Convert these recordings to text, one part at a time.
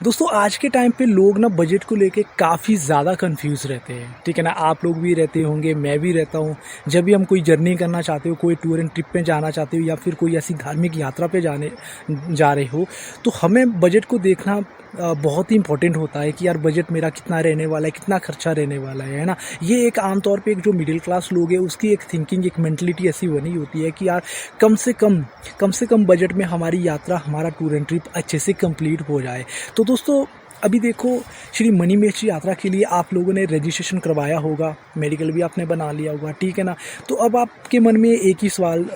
दोस्तों आज के टाइम पे लोग ना बजट को लेके काफ़ी ज़्यादा कंफ्यूज रहते हैं। ठीक है ना, आप लोग भी रहते होंगे, मैं भी रहता हूँ। जब भी हम कोई जर्नी करना चाहते हो, कोई टूर एंड ट्रिप पे जाना चाहते हो या फिर कोई ऐसी धार्मिक यात्रा पे जा रहे हो, तो हमें बजट को देखना बहुत ही इंपॉर्टेंट होता है कि यार बजट मेरा कितना रहने वाला है, कितना खर्चा रहने वाला है ना। ये एक आमतौर पे एक जो मिडिल क्लास लोग हैं उसकी एक थिंकिंग, एक मेंटलिटी ऐसी बनी होती है कि यार कम से कम बजट में हमारी यात्रा, हमारा टूर एंड ट्रिप अच्छे से कंप्लीट हो जाए। तो दोस्तों अभी देखो, श्री मणिमहेश यात्रा के लिए आप लोगों ने रजिस्ट्रेशन करवाया होगा, मेडिकल भी आपने बना लिया होगा, ठीक है ना। तो अब आपके मन में एक ही सवाल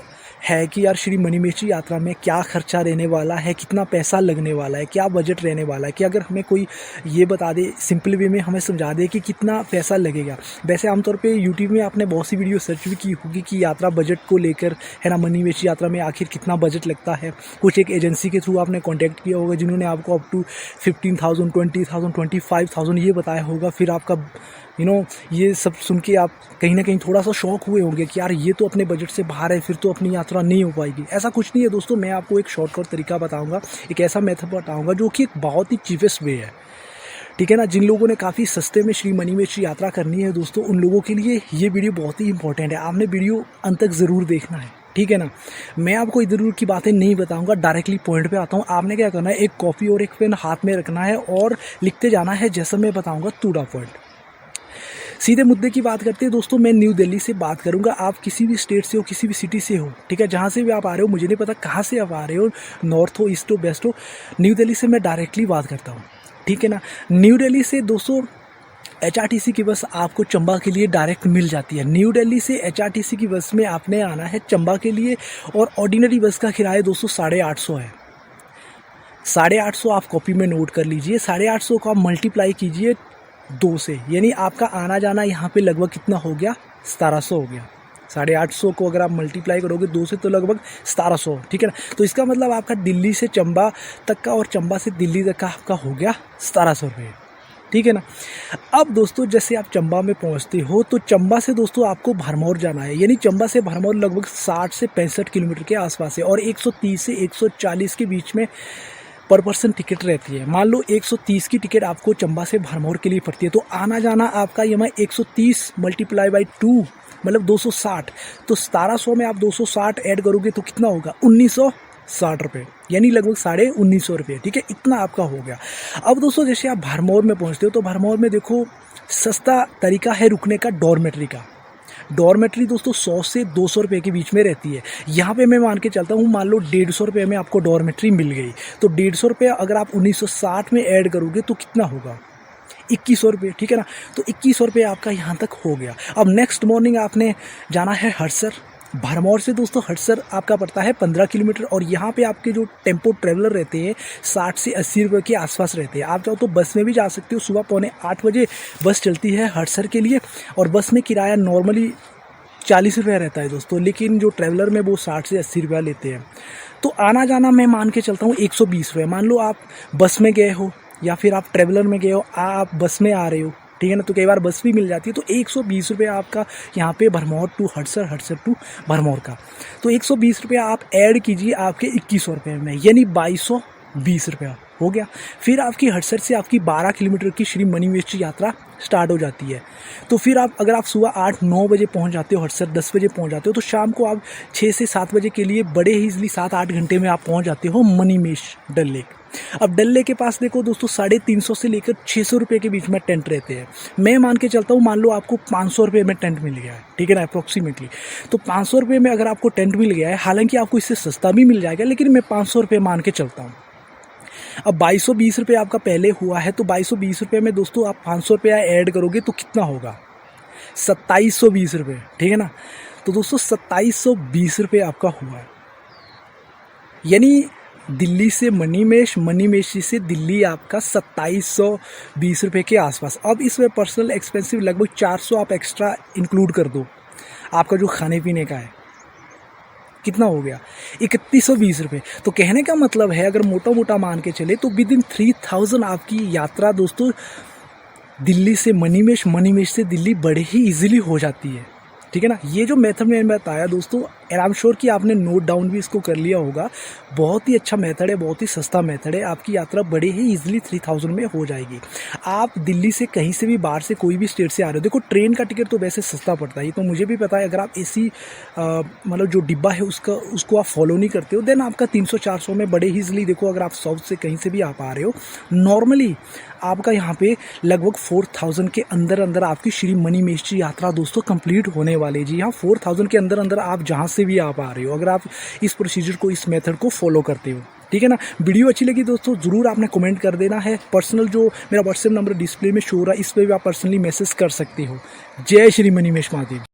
है कि यार श्री मणिमहेश यात्रा में क्या खर्चा रहने वाला है, कितना पैसा लगने वाला है, क्या बजट रहने वाला है। कि अगर हमें कोई ये बता दे, सिंपल वे में हमें समझा दे कि कितना पैसा लगेगा। वैसे आमतौर पे यूट्यूब में आपने बहुत सी वीडियो सर्च भी की होगी कि यात्रा बजट को लेकर, है ना, मणिमहेश यात्रा में आखिर कितना बजट लगता है। कुछ एक एजेंसी के थ्रू आपने कॉन्टैक्ट किया होगा जिन्होंने आपको अप टू 15,000, 20,000, 25,000 ये बताया होगा। फिर आपका ये सब सुन के आप कहीं ना कहीं थोड़ा सा शॉक हुए होंगे कि यार ये तो अपने बजट से बाहर है, फिर तो अपनी यात्रा नहीं हो पाएगी। ऐसा कुछ नहीं है दोस्तों, मैं आपको एक शॉर्टकट तरीका बताऊंगा, एक ऐसा मेथड बताऊंगा जो कि एक बहुत ही चीपेस्ट वे है। ठीक है ना, जिन लोगों ने काफ़ी सस्ते में श्री मणिमहेश यात्रा करनी है दोस्तों, उन लोगों के लिए ये वीडियो बहुत ही इंपॉर्टेंट है। आपने वीडियो अंत तक ज़रूर देखना है, ठीक है ना। मैं आपको इधर उधर की बातें नहीं बताऊंगा, डायरेक्टली पॉइंट पे आता हूँ। आपने क्या करना है, एक कॉपी और एक पेन हाथ में रखना है और लिखते जाना है जैसा मैं बताऊंगा, टू द पॉइंट। सीधे मुद्दे की बात करते हैं दोस्तों, मैं न्यू दिल्ली से बात करूंगा। आप किसी भी स्टेट से हो, किसी भी सिटी से हो, ठीक है, जहां से भी आप आ रहे हो, मुझे नहीं पता कहां से आप आ रहे हो, नॉर्थ हो, ईस्ट हो, वेस्ट हो, न्यू दिल्ली से मैं डायरेक्टली बात करता हूं, ठीक है ना। न्यू दिल्ली से दोस्तों HRTC की बस आपको चंबा के लिए डायरेक्ट मिल जाती है। न्यू दिल्ली से HRTC की बस में आपने आना है चंबा के लिए, और ऑर्डिनरी बस का किराया दोस्तों 850 है। 850 आप कॉपी में नोट कर लीजिए। 850 को आप मल्टीप्लाई कीजिए 2 से, यानी आपका आना जाना यहाँ पे लगभग कितना हो गया, 1700 हो गया। 850 को अगर आप मल्टीप्लाई करोगे 2 से तो लगभग 1700, ठीक है ना। तो इसका मतलब आपका दिल्ली से चंबा तक का और चंबा से दिल्ली तक का आपका हो गया 1700 रुपये, ठीक है ना। अब दोस्तों जैसे आप चंबा में पहुंचते हो तो चंबा से दोस्तों आपको भरमौर जाना है, यानी चंबा से भरमौर लगभग 60 से 65 किलोमीटर के आसपास है, और 130 से 140 के बीच में पर पर्सन टिकट रहती है। मान लो 130 की टिकट आपको चंबा से भरमौर के लिए पड़ती है, तो आना जाना आपका यहाँ 130 मल्टीप्लाई बाई 2 मतलब 260। तो 1700 में आप 260 ऐड करोगे तो कितना होगा, 1960 रुपये, यानी लगभग 1950 रुपये, ठीक है, इतना आपका हो गया। अब दोस्तों जैसे आप भरमौर में पहुँचते हो तो भरमौर में देखो सस्ता तरीका है रुकने का, डॉर्मेट्री का। डॉर्मेट्री दोस्तों 100 से 200 रुपये के बीच में रहती है। यहाँ पे मैं मान के चलता हूँ, मान लो 150 रुपये में आपको डॉर्मेट्री मिल गई, तो 150 रुपये अगर आप 1960 में ऐड करोगे तो कितना होगा, 2100 रुपये, ठीक है ना। तो 2100 रुपये आपका यहाँ तक हो गया। अब नेक्स्ट मॉर्निंग आपने जाना है हड़सर। भरमौर से दोस्तों हड़सर आपका पड़ता है 15 किलोमीटर, और यहाँ पे आपके जो टेम्पो ट्रेवलर रहते हैं 60 से 80 रुपये के आसपास रहते हैं। आप चाहो तो बस में भी जा सकते हो, सुबह 7:45 बजे बस चलती है हड़सर के लिए, और बस में किराया नॉर्मली 40 रुपया रहता है दोस्तों, लेकिन जो ट्रैवलर में वो 60 से 80 रुपया लेते हैं। तो आना जाना मैं मान के चलता हूँ 120 रुपये। मान लो आप बस में गए हो या फिर आप ट्रैवलर में गए हो, आप बस में आ रहे हो, ठीक है ना, तो कई बार बस भी मिल जाती है, तो 120 रुपये आपका यहाँ पे भरमौर टू हड़सर, हड़सर टू भरमौर का। तो 120 रुपया आप ऐड कीजिए आपके 2100 रुपये में, यानी 2220 रुपया हो गया। फिर आपकी हड़सर से आपकी 12 किलोमीटर की श्री मणिमहेश यात्रा स्टार्ट हो जाती है। तो फिर आप अगर आप सुबह 8-9 बजे पहुंच जाते हो हड़सर, 10 बजे पहुंच जाते हो, तो शाम को आप 6 से 7 बजे के लिए बड़े ही इजली 7-8 घंटे में आप पहुंच जाते हो मणिमहेश डल लेक। अब डल लेक के पास देखो दोस्तों 350 से लेकर 600 रुपये के बीच में टेंट रहते हैं। मैं मान के चलता हूँ, मान लो आपको 500 रुपये में टेंट मिल गया है, ठीक है ना, अप्रोक्सीमेटली। तो 500 रुपये में अगर आपको टेंट मिल गया है, हालांकि आपको इससे सस्ता भी मिल जाएगा, लेकिन मैं 500 रुपये मान के चलता हूँ। अब 2220 रुपये आपका पहले हुआ है, तो 2220 रुपये में दोस्तों आप 500 रुपया ऐड करोगे तो कितना होगा, 2720 रुपये, ठीक है ना। तो दोस्तों 2720 रुपये आपका हुआ है, यानी दिल्ली से मणिमहेश, मणिमहेश से दिल्ली आपका 2720 रुपये के आसपास। अब इसमें पर्सनल एक्सपेंसिव लगभग 400 आप एक्स्ट्रा इंक्लूड कर दो, आपका जो खाने पीने का है, कितना हो गया, 3120 रुपये। तो कहने का मतलब है, अगर मोटा मोटा मान के चले तो विद इन 3000 आपकी यात्रा दोस्तों दिल्ली से मणिमहेश, मणिमहेश से दिल्ली बड़े ही इजीली हो जाती है, ठीक है ना। ये जो मेथड मैंने बताया दोस्तों एंड आई एम श्योर कि आपने नोट डाउन भी इसको कर लिया होगा। बहुत ही अच्छा मेथड है, बहुत ही सस्ता मेथड है। आपकी यात्रा बड़े ही ईजिली 3000 में हो जाएगी। आप दिल्ली से कहीं से भी बाहर से कोई भी स्टेट से आ रहे हो, देखो ट्रेन का टिकट तो वैसे सस्ता पड़ता है, तो मुझे भी पता है। अगर आप एसी मतलब जो डिब्बा है उसको आप फॉलो नहीं करते हो, देन आपका 300-400 में बड़े ही ईजिली, देखो अगर आप साउथ से कहीं से भी आप आ रहे हो, नॉर्मली आपका यहाँ पे लगभग 4000 के अंदर अंदर आपकी श्री मणिमहेश जी यात्रा दोस्तों कंप्लीट होने वाली। जी हाँ, 4000 के अंदर अंदर आप जहाँ से भी आप आ रहे हो, अगर आप इस प्रोसीजर को, इस मेथड को फॉलो करते हो, ठीक है ना। वीडियो अच्छी लगी दोस्तों ज़रूर आपने कमेंट कर देना है। पर्सनल जो मेरा व्हाट्सएप नंबर डिस्प्ले में शो हो रहा है, इस पर भी आप पर्सनली मैसेज कर सकते हो। जय श्री मणिमहेश महादेव।